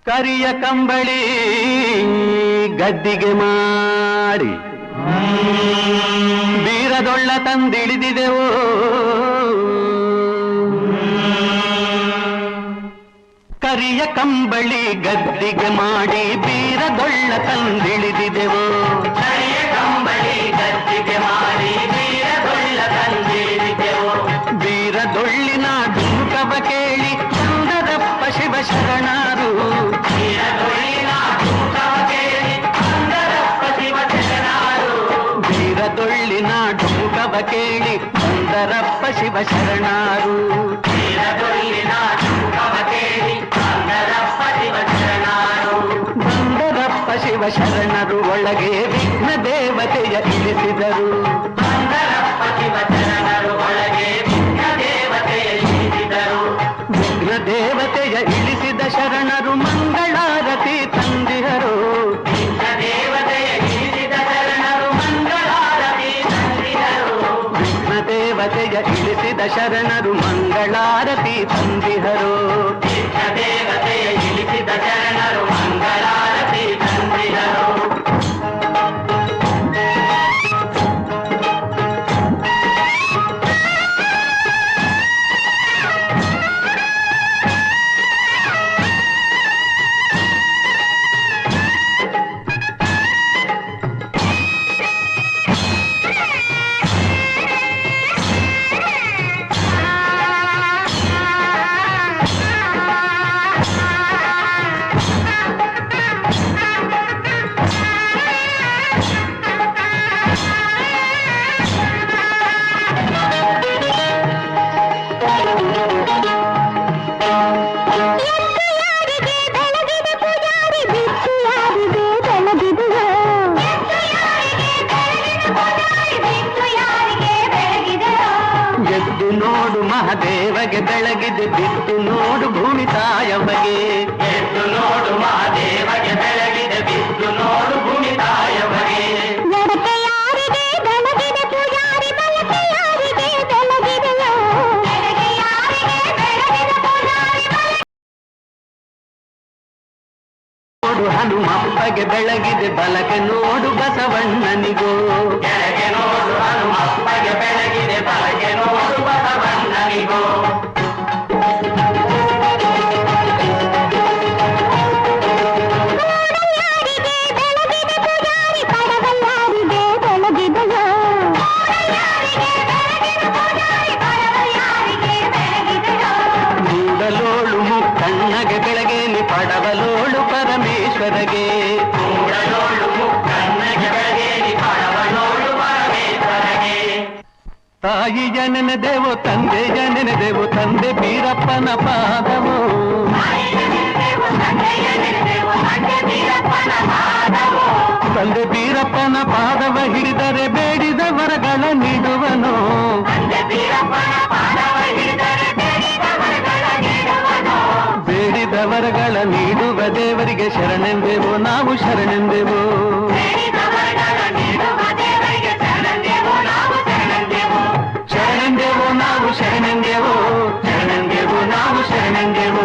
ಕರಿಯ ಕಂಬಳಿ ಗದ್ದಿಗೆ ಮಾಡಿ ಬೀರದೊಳ್ಳ ತಂದಿಳಿದಿದೆವೋ ಕರಿಯ ಕಂಬಳಿ ಗದ್ದಿಗೆ ಮಾಡಿ ಬೀರದೊಳ್ಳ ತಂದಿಳಿದಿದೆವೋ ಕರಿಯ ಕಂಬಳಿ ಗದ್ದಿಗೆ ಮಾಡಿ ಬೀರದೊಳ್ಳ ತಂದಿಳಿದಿದೆವೋ ಬೀರದೊಳ್ಳಿನ ಧುಮುಕವ ಕೇಳಿ ಸುಂದರಪ್ಪ ಶಿವ ಶರಣರು ಬೀರದೊಳ್ಳಿನ ಧುಮುಕವ ಕೇಳಿ ಸುಂದರಪ್ಪ ಶಿವ ಶರಣರು ಬೀರದೊಳ್ಳಿನ ಧುಮುಕವ ಕೇಳಿ ಸುಂದರಪ್ಪ ಶಿವ ಶರಣರು ಬೀರದೊಳ್ಳಿನ ಧುಮುಕವ ಕೇಳಿ ಸುಂದರಪ್ಪ ಶಿವ ಶರಣರು ಸುಂದರಪ್ಪ ಶಿವ ಶರಣರು ಒಳಗೆ ವಿಘ್ನ ದೇವತೆಯ ಇಳಿಸಿದರು ಸುಂದರಪ್ಪ ಶಿವ ಶರಣರು ಒಳಗೆ ವಿಘ್ನ ದೇವತೆಯ ಇಳಿಸಿದರು ವಿಘ್ನ ದೇವತೆಯ ಇಳಿಸಿದ ಶರಣರು ಮಂಗಳಾರತಿ ತಂದಿಹರು ವಿಘ್ನ ದೇವತೆಯ ಇಳಿಸಿದ ಶರಣರು ಮಂಗಳಾರತಿ ತಂದಿದರು ವಿಘ್ನ ದೇವತೆಯ ಇಳಿಸಿದ ಶರಣರು ಮಂಗಳಾರತಿ ತಂದಿಹರು ವಿಘ್ನ ದೇವತೆಯ ಇಳಿಸಿದ ಶರಣರು ಮಂಗಳಾರತಿ ತಂದಿದರು ಎದ್ದು ನೋಡು ಮಹಾದೇವಗೆ ಬೆಳಗಿದೆ ಬಿದ್ದು ನೋಡು ಭೂಮಿ ತಾಯಮಗೆ ಎದ್ದು ನೋಡು ಮಹಾದೇವಗೆ ಬೆಳಗಿದೆ ಬಿದ್ದು ನೋಡು ಭೂಮಿ ತಾಯವಗೆ ನೋಡು ಹನುಮಪ್ಪಗೆ ಬೆಳಗಿದೆ ಬಲಕ್ಕೆ ನೋಡು ಬಸವಣ್ಣನಿಗೋ ಕೆಳಗೆ ನೋಡು ಹನುಮಪ್ಪಗೆ ಬೆಳಗಿದೆ ಬಲಗೆ ನೋಡು ಬಸವಣ್ಣನಿಗೋ ಮೂಡಲೋಳು ಮುಕ್ಕಣ್ಣಗೆ ಬೆಳಗೇನಿ ಪಡವಲೋಳು ಪರಮೇಶ್ವರಗೆ ಮೂಡಲೋಳು ಮುಕ್ಕಣ್ಣಗೆ ಬೆಳಗೇನಿ ಪಡವಲೋಳು ಪರಮೇಶ್ವರಗೆ ತಾಯಿಯ ನೆನೆದೆವು ತಂದೆಯ ನೆನೆದೆವು ತಂದೆ ಬೀರಪ್ಪನ ಪಾದವು ತಂದೆ ಬೀರಪ್ಪನ ಪಾದವ ಹಿಡಿದರೆ ಬೇಡಿದ ವರಗಳ ನೀಡುವನು ಬೇಡಿದ ವರಗಳ ನೀಡುವ ದೇವರಿಗೆ ಶರಣೆಂದೆವು ನಾವು ಶರಣೆಂದೆವು ಶರಣೆಂದೆವು ನಾವು ಶರಣೆಂದೆವು ಶರಣೆಂದೆವು ನಾವು ಶರಣೆಂದೆವು